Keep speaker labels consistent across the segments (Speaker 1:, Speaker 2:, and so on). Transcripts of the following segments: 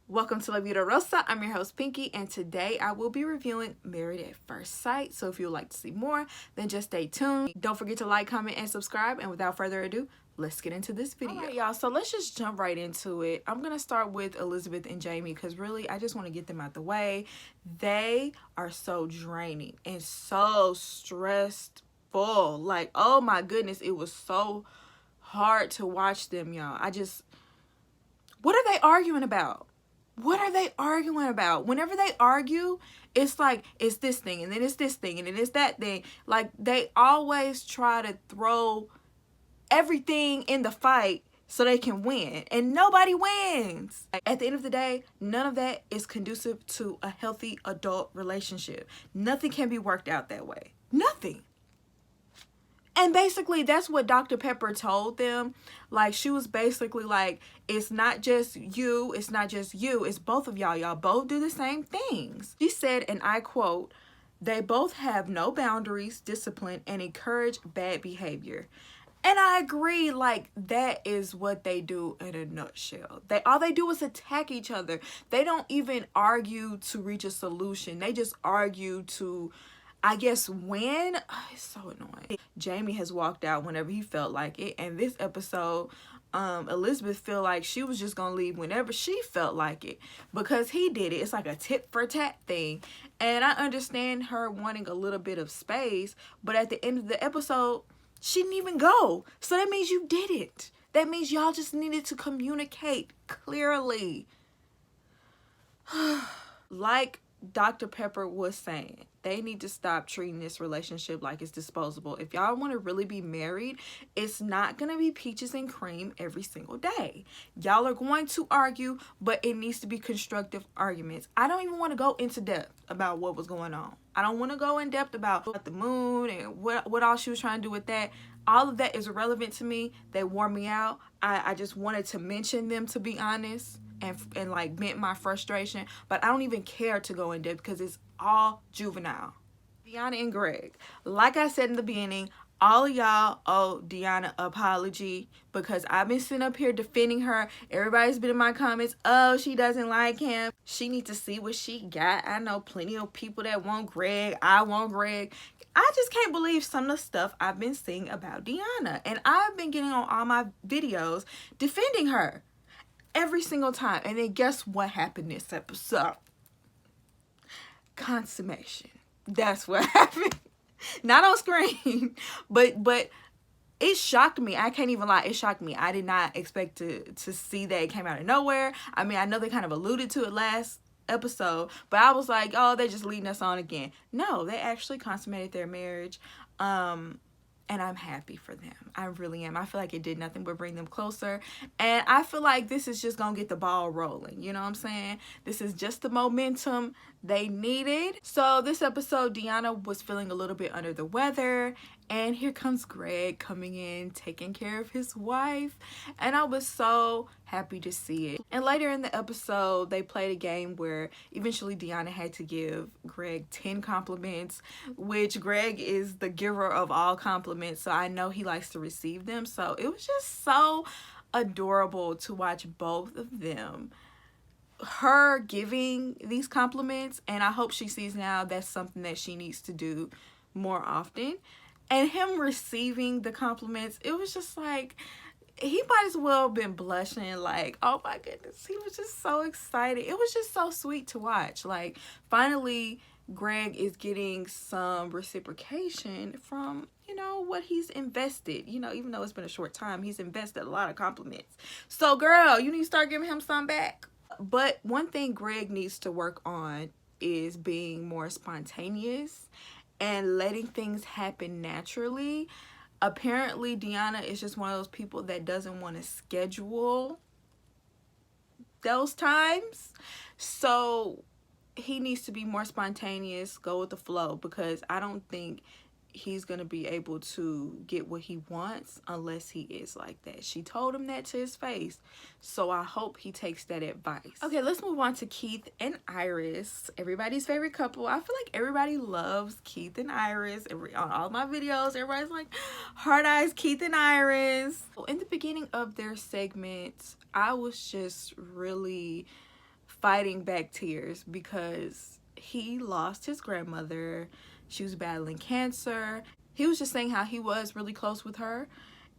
Speaker 1: Welcome to La Vida Rosa. I'm your host Pinky, and today I will be reviewing Married at First Sight. So if you would like to see more, then just stay tuned. Don't forget to like, comment, and subscribe. And without further ado, let's get into this video. Alright, y'all, so let's just jump right into it. I'm gonna start with Elizabeth and Jamie because really I just want to get them out the way. They are so draining and so stressful. Like, oh my goodness, it was so hard to watch them, y'all. What are they arguing about? What are they arguing about? Whenever they argue, it's like, it's this thing, and then it's this thing, and then it's that thing. Like, they always try to throw everything in the fight so they can win, and nobody wins. At the end of the day, none of that is conducive to a healthy adult relationship. Nothing can be worked out that way. Nothing. And basically, that's what Dr. Pepper told them. Like, she was basically like, it's not just you, it's not just you, it's both of y'all. Y'all both do the same things. She said, and I quote, "They both have no boundaries, discipline, and encourage bad behavior." And I agree, like, that is what they do in a nutshell. All they do is attack each other. They don't even argue to reach a solution. They just argue to, I guess, win. Oh, it's so annoying. Jamie has walked out whenever he felt like it. And this episode, Elizabeth felt like she was just going to leave whenever she felt like it. Because he did it. It's like a tit for tat thing. And I understand her wanting a little bit of space. But at the end of the episode, she didn't even go. So that means you did it. That means y'all just needed to communicate clearly. Like Dr. Pepper was saying, they need to stop treating this relationship like it's disposable. If y'all want to really be married, it's not going to be peaches and cream every single day. Y'all are going to argue, but it needs to be constructive arguments. I don't even want to go into depth about what was going on. I don't want to go in depth about the moon and what all she was trying to do with that. All of that is irrelevant to me. They wore me out. I just wanted to mention them, to be honest. And like vent my frustration, but I don't even care to go in depth because it's all juvenile. Deanna and Greg, like I said in the beginning, all of y'all owe Deanna apology because I've been sitting up here defending her. Everybody's been in my comments, oh, she doesn't like him. She needs to see what she got. I know plenty of people that want Greg. I want Greg. I just can't believe some of the stuff I've been seeing about Deanna, and I've been getting on all my videos defending her every single time. And then guess what happened this episode? Consummation. That's what happened. Not on screen, but it shocked me. I can't even lie, it shocked me. I did not expect to see that. It came out of nowhere. I mean, I know they kind of alluded to it last episode, but I was like, oh, they're just leading us on again. No, they actually consummated their marriage. And I'm happy for them. I really am. I feel like it did nothing but bring them closer. And I feel like this is just going to get the ball rolling. You know what I'm saying? This is just the momentum they needed. So this episode, Deanna was feeling a little bit under the weather. And here comes Greg coming in, taking care of his wife. And I was so happy to see it. And later in the episode, they played a game where eventually Deanna had to give Greg 10 compliments, which Greg is the giver of all compliments. So I know he likes to receive them. So it was just so adorable to watch both of them. Her giving these compliments, and I hope she sees now that's something that she needs to do more often. And him receiving the compliments, it was just like, he might as well have been blushing, like, oh my goodness, he was just so excited. It was just so sweet to watch. Like, finally, Greg is getting some reciprocation from, you know, what he's invested. You know, even though it's been a short time, he's invested a lot of compliments. So, girl, you need to start giving him some back. But one thing Greg needs to work on is being more spontaneous and letting things happen naturally. Apparently, Deanna is just one of those people that doesn't want to schedule those times. So he needs to be more spontaneous, go with the flow, because I don't think he's going to be able to get what he wants unless he is like that. She told him that to his face. So I hope he takes that advice. Okay, let's move on to Keith and Iris, everybody's favorite couple. I feel like everybody loves Keith and Iris. On all my videos, everybody's like, hard eyes, Keith and Iris. In the beginning of their segment, I was just really fighting back tears because he lost his grandmother. She was battling cancer. He was just saying how he was really close with her,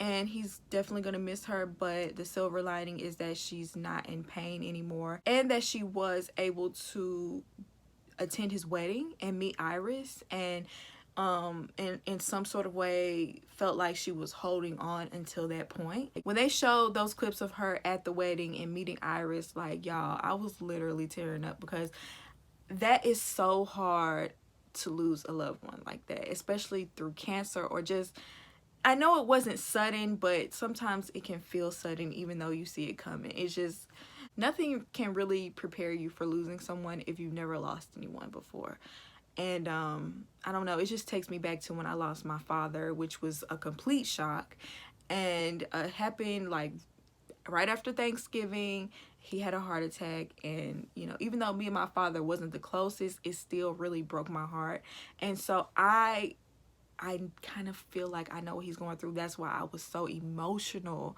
Speaker 1: and he's definitely going to miss her, but the silver lining is that she's not in pain anymore, and that she was able to attend his wedding and meet Iris, and in some sort of way felt like she was holding on until that point. When they showed those clips of her at the wedding and meeting Iris, like, y'all, I was literally tearing up, because that is so hard to lose a loved one like that, especially through cancer, or just, I know it wasn't sudden, but sometimes it can feel sudden even though you see it coming. It's just, nothing can really prepare you for losing someone if you've never lost anyone before. And I don't know, it just takes me back to when I lost my father, which was a complete shock, and it happened like right after Thanksgiving. He had a heart attack, and you know, even though me and my father wasn't the closest, it still really broke my heart. And so I kind of feel like I know what he's going through. That's why I was so emotional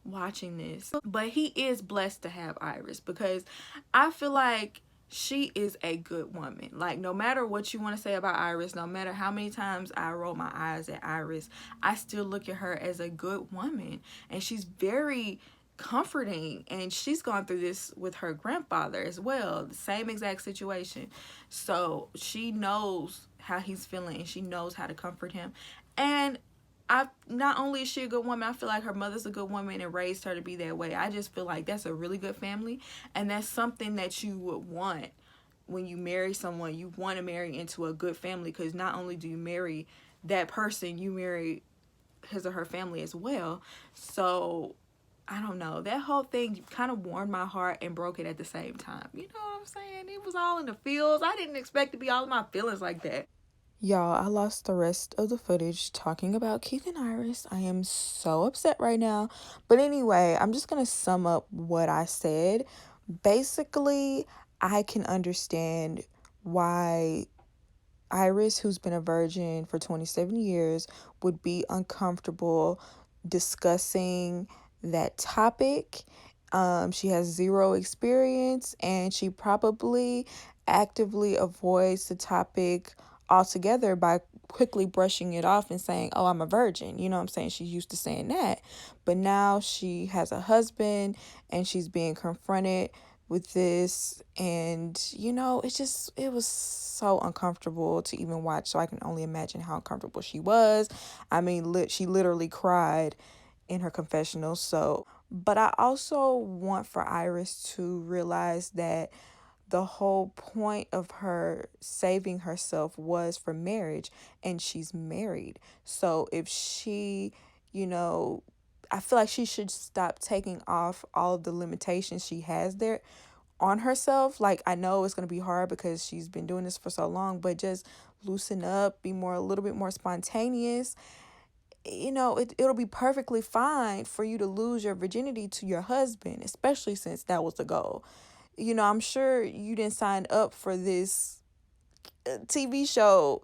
Speaker 1: watching this. But he is blessed to have Iris, because I feel like she is a good woman. Like, no matter what you want to say about Iris, no matter how many times I roll my eyes at Iris, I still look at her as a good woman, and she's very comforting, and she's gone through this with her grandfather as well, the same exact situation. So she knows how he's feeling, and she knows how to comfort him. And not only is she a good woman, I feel like her mother's a good woman and raised her to be that way. I just feel like that's a really good family, and that's something that you would want when you marry someone. You want to marry into a good family, because not only do you marry that person, you marry his or her family as well. So I don't know, that whole thing kind of warmed my heart and broke it at the same time. You know what I'm saying? It was all in the feels. I didn't expect to be all in my feelings like that. Y'all, I lost the rest of the footage talking about Keith and Iris. I am so upset right now. But anyway, I'm just going to sum up what I said. Basically, I can understand why Iris, who's been a virgin for 27 years, would be uncomfortable discussing that topic. She has zero experience, and she probably actively avoids the topic altogether by quickly brushing it off and saying, oh, I'm a virgin. You know what I'm saying? She's used to saying that. But now she has a husband, and she's being confronted with this, and you know, it was so uncomfortable to even watch. So I can only imagine how uncomfortable she was. I mean, she literally cried in her confessional. So, but I also want for Iris to realize that the whole point of her saving herself was for marriage, and she's married. So if she, you know, I feel like she should stop taking off all of the limitations she has there on herself. Like, I know it's going to be hard because she's been doing this for so long, but just loosen up, be a little bit more spontaneous. You know, it'll be perfectly fine for you to lose your virginity to your husband, especially since that was the goal. You know, I'm sure you didn't sign up for this TV show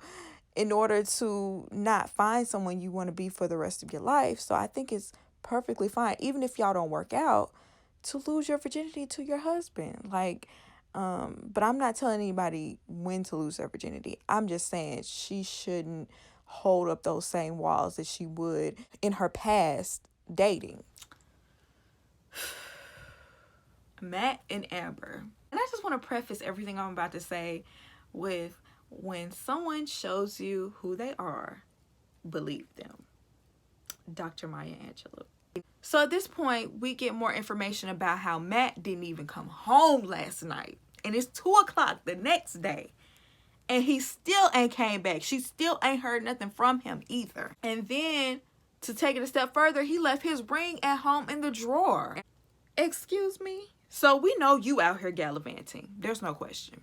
Speaker 1: in order to not find someone you want to be for the rest of your life. So I think it's perfectly fine, even if y'all don't work out, to lose your virginity to your husband. Like, but I'm not telling anybody when to lose their virginity. I'm just saying she shouldn't hold up those same walls that she would in her past dating. Matt and Amber. And I just want to preface everything I'm about to say with, when someone shows you who they are, believe them. Dr. Maya Angelou. So at this point, we get more information about how Matt didn't even come home last night. And it's 2 o'clock the next day, and he still ain't came back. She still ain't heard nothing from him either. And then, to take it a step further, he left his ring at home in the drawer. Excuse me? So we know you out here gallivanting. There's no question.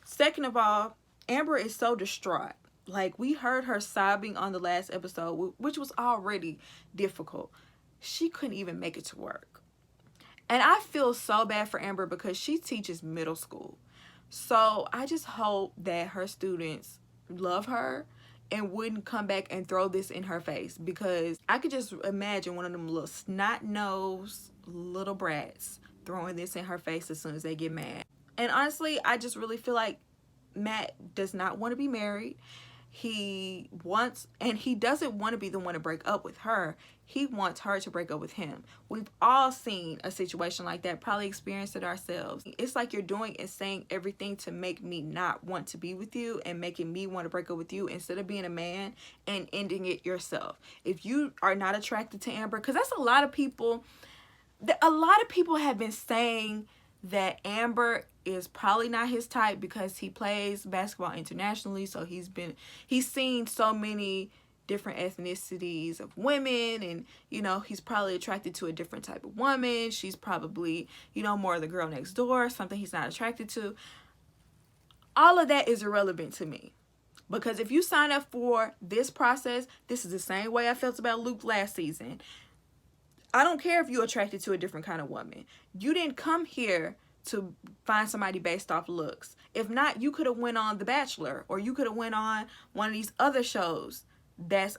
Speaker 1: Second of all, Amber is so distraught. Like, we heard her sobbing on the last episode, which was already difficult. She couldn't even make it to work. And I feel so bad for Amber because she teaches middle school. So I just hope that her students love her and wouldn't come back and throw this in her face, because I could just imagine one of them little snot-nosed little brats throwing this in her face as soon as they get mad. And honestly, I just really feel like Matt does not want to be married. He wants, and he doesn't want to be the one to break up with her. He wants her to break up with him. We've all seen a situation like that, probably experienced it ourselves. It's like you're doing and saying everything to make me not want to be with you and making me want to break up with you instead of being a man and ending it yourself. If you are not attracted to Amber, because that's a lot of people have been saying that Amber is probably not his type because he plays basketball internationally, so he's seen so many different ethnicities of women, and you know, he's probably attracted to a different type of woman. She's probably, you know, more the girl next door, something he's not attracted to. All of that is irrelevant to me, because if you sign up for this process, this is the same way I felt about Luke last season. I don't care if you're attracted to a different kind of woman. You didn't come here to find somebody based off looks. If not, you could have went on The Bachelor, or you could have went on one of these other shows that's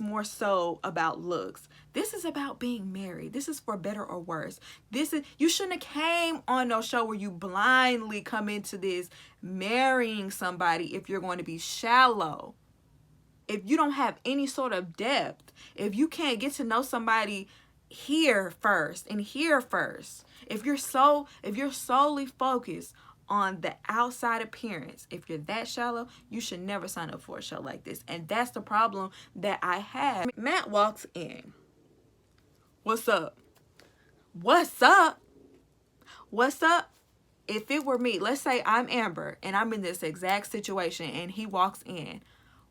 Speaker 1: more so about looks. This is about being married. This is for better or worse. You shouldn't have came on no show where you blindly come into this marrying somebody if you're going to be shallow. If you don't have any sort of depth, if you can't get to know somebody here first and here first, if you're solely focused on the outside appearance, if you're that shallow, you should never sign up for a show like this. And that's the problem that I have. Matt walks in. What's up? What's up? What's up? If it were me, let's say I'm Amber and I'm in this exact situation and he walks in.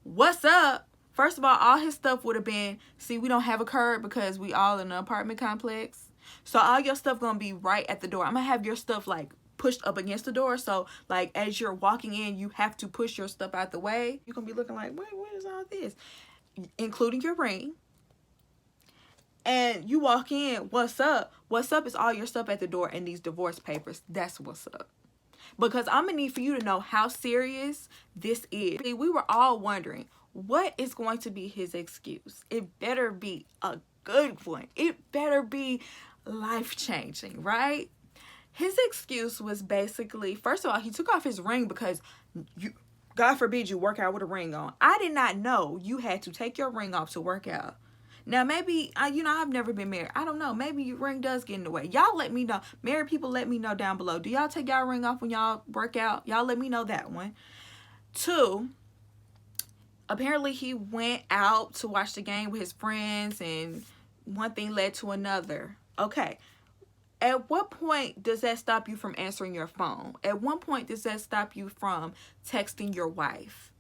Speaker 1: What's up? First of all his stuff would have been, see, we don't have a curb because we all in an apartment complex. So all your stuff gonna be right at the door. I'm gonna have your stuff like pushed up against the door. So like as you're walking in, you have to push your stuff out the way. You're gonna be looking like, wait, what is all this? Including your ring. And you walk in, what's up? What's up is all your stuff at the door and these divorce papers. That's what's up. Because I'm going to need for you to know how serious this is. We were all wondering, what is going to be his excuse? It better be a good one. It better be life-changing, right? His excuse was basically, first of all, he took off his ring because, God forbid you work out with a ring on. I did not know you had to take your ring off to work out. Now, maybe, I've never been married. I don't know. Maybe your ring does get in the way. Y'all let me know. Married people, let me know down below. Do y'all take y'all ring off when y'all work out? Y'all let me know that one. 2, apparently he went out to watch the game with his friends, and one thing led to another. Okay. At what point does that stop you from answering your phone? At what point does that stop you from texting your wife,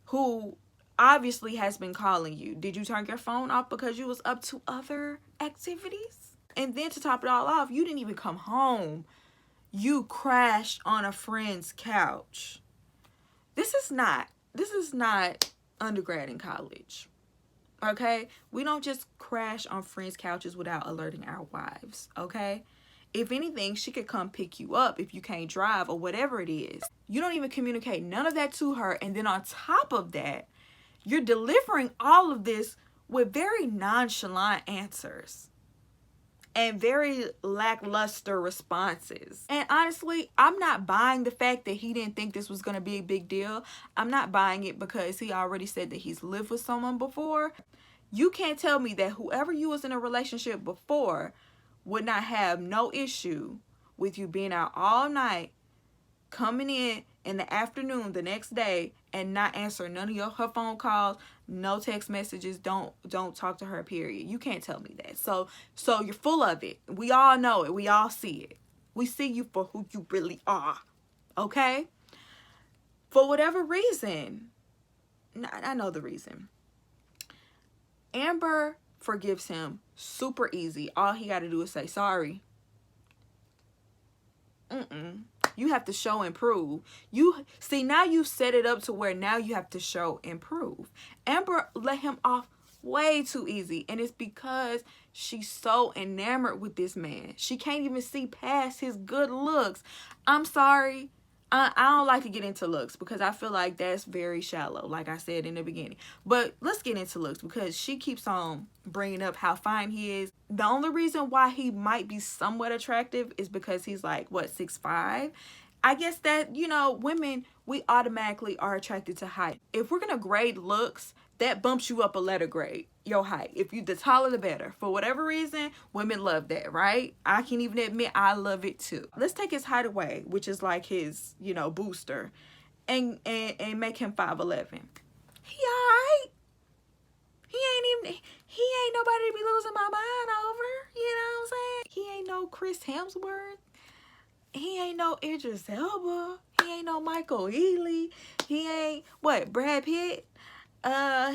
Speaker 1: who obviously has been calling you? Did you turn your phone off because you was up to other activities? And then to top it all off, you didn't even come home. You crashed on a friend's couch. This is not undergrad and college. Okay? We don't just crash on friends' couches without alerting our wives. Okay? If anything, she could come pick you up if you can't drive or whatever it is. You don't even communicate none of that to her. And then on top of that, you're delivering all of this with very nonchalant answers and very lackluster responses. And honestly, I'm not buying the fact that he didn't think this was going to be a big deal. I'm not buying it because he already said that he's lived with someone before. You can't tell me that whoever you was in a relationship before would not have no issue with you being out all night, coming in the afternoon the next day, and not answering none of her phone calls, no text messages, don't talk to her, period. You can't tell me that. So you're full of it. We all know it. We all see it. We see you for who you really are. Okay? For whatever reason, I know the reason. Amber forgives him super easy. All he got to do is say sorry. You have to show and prove. You see, now you set it up to where now you have to show and prove. Amber let him off way too easy, and it's because she's so enamored with this man. She can't even see past his good looks. I'm sorry. I don't like to get into looks because I feel like that's very shallow, like I said in the beginning. But let's get into looks because she keeps on bringing up how fine he is. The only reason why he might be somewhat attractive is because he's like, what, 6'5"? I guess that, you know, women, we automatically are attracted to height. If we're going to grade looks, that bumps you up a letter grade, your height. If you, the taller the better. For whatever reason, women love that, right? I can even admit I love it too. Let's take his height away, which is like his, you know, booster, and make him 5'11". He alright. He ain't nobody to be losing my mind over. You know what I'm saying? He ain't no Chris Hemsworth. He ain't no Idris Elba. He ain't no Michael Ealy. He ain't, what, Brad Pitt?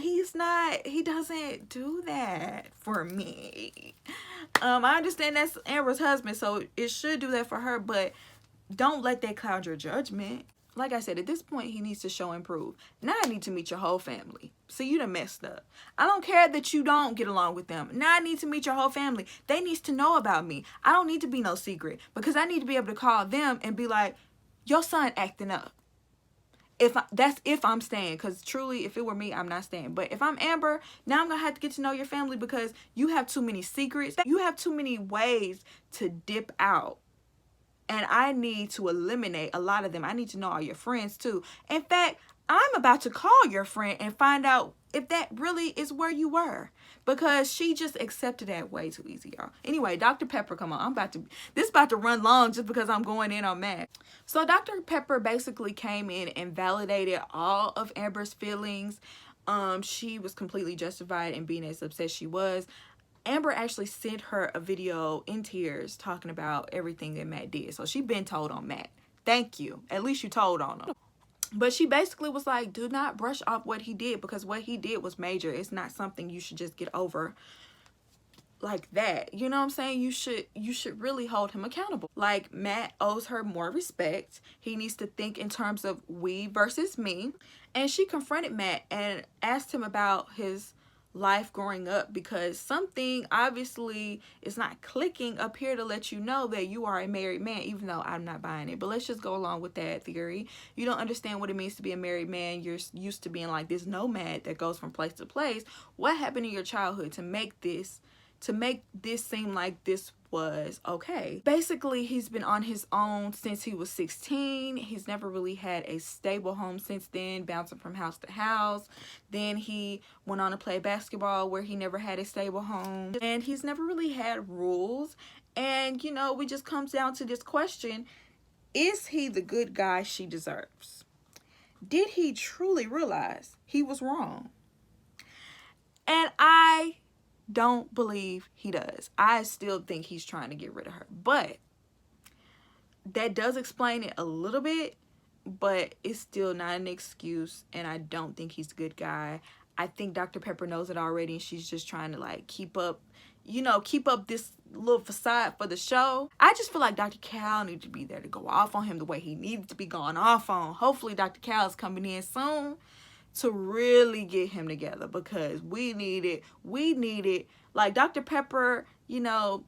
Speaker 1: He's not, he doesn't do that for me. I understand that's Amber's husband, so it should do that for her, but don't let that cloud your judgment. Like I said, at this point, he needs to show and prove. Now I need to meet your whole family. See, you done messed up. I don't care that you don't get along with them. Now I need to meet your whole family. They need to know about me. I don't need to be no secret because I need to be able to call them and be like, your son acting up. That's if I'm staying, because truly, if it were me, I'm not staying. But if I'm Amber, now I'm gonna have to get to know your family because you have too many secrets. You have too many ways to dip out. And I need to eliminate a lot of them. I need to know all your friends too. In fact, I'm about to call your friend and find out if that really is where you were. Because she just accepted that way too easy, y'all. Anyway, Dr. Pepper, come on. This is about to run long just because I'm going in on Matt. So Dr. Pepper basically came in and validated all of Amber's feelings. She was completely justified in being as upset she was. Amber actually sent her a video in tears talking about everything that Matt did. So she been told on Matt. Thank you. At least you told on him. But she basically was like, do not brush off what he did because what he did was major. It's not something you should just get over like that. You know what I'm saying? You should really hold him accountable. Like, Matt owes her more respect. He needs to think in terms of we versus me. And she confronted Matt and asked him about his life growing up because something obviously is not clicking up here to let you know that you are a married man, even though I'm not buying it. But let's just go along with that theory. You don't understand what it means to be a married man. You're used to being like this nomad that goes from place to place. What happened in your childhood to make this seem like this was okay? Basically, he's been on his own since he was 16. He's never really had a stable home since then, bouncing from house to house. Then he went on to play basketball where he never had a stable home. And he's never really had rules. And, you know, it just comes down to this question. Is he the good guy she deserves? Did he truly realize he was wrong? And I don't believe he does. I still think he's trying to get rid of her. But that does explain it a little bit, but it's still not an excuse, and I don't think he's a good guy. I think Dr. Pepper knows it already, and she's just trying to, like, keep up this little facade for the show. I just feel like Dr. Cal needed to be there to go off on him the way he needed to be going off on. Hopefully Dr. Cal is coming in soon to really get him together because we need it. Like Dr. Pepper, you know,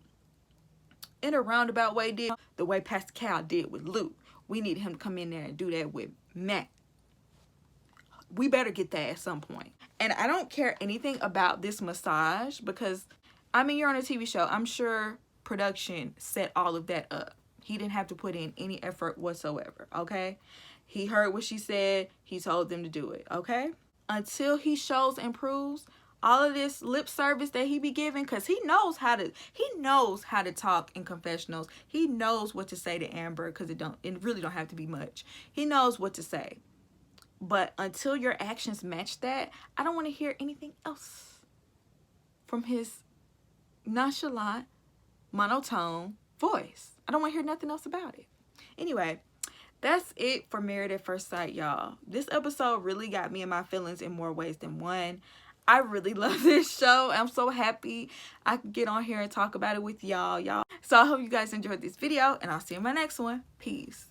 Speaker 1: in a roundabout way did the way Pastor Cal did with Luke. We need him to come in there and do that with Matt. We better get that at some point. And I don't care anything about this massage because, I mean, you're on a TV show. I'm sure production set all of that up. He didn't have to put in any effort whatsoever, okay? He heard what she said. He told them to do it, okay? Until he shows and proves all of this lip service that he be giving, because he knows how to talk in confessionals. He knows what to say to Amber because it really don't have to be much. He knows what to say. But until your actions match that, I don't want to hear anything else from his nonchalant, monotone voice. I don't want to hear nothing else about it. Anyway, that's it for Married at First Sight, y'all. This episode really got me in my feelings in more ways than one. I really love this show. I'm so happy I could get on here and talk about it with y'all. So I hope you guys enjoyed this video, and I'll see you in my next one. Peace.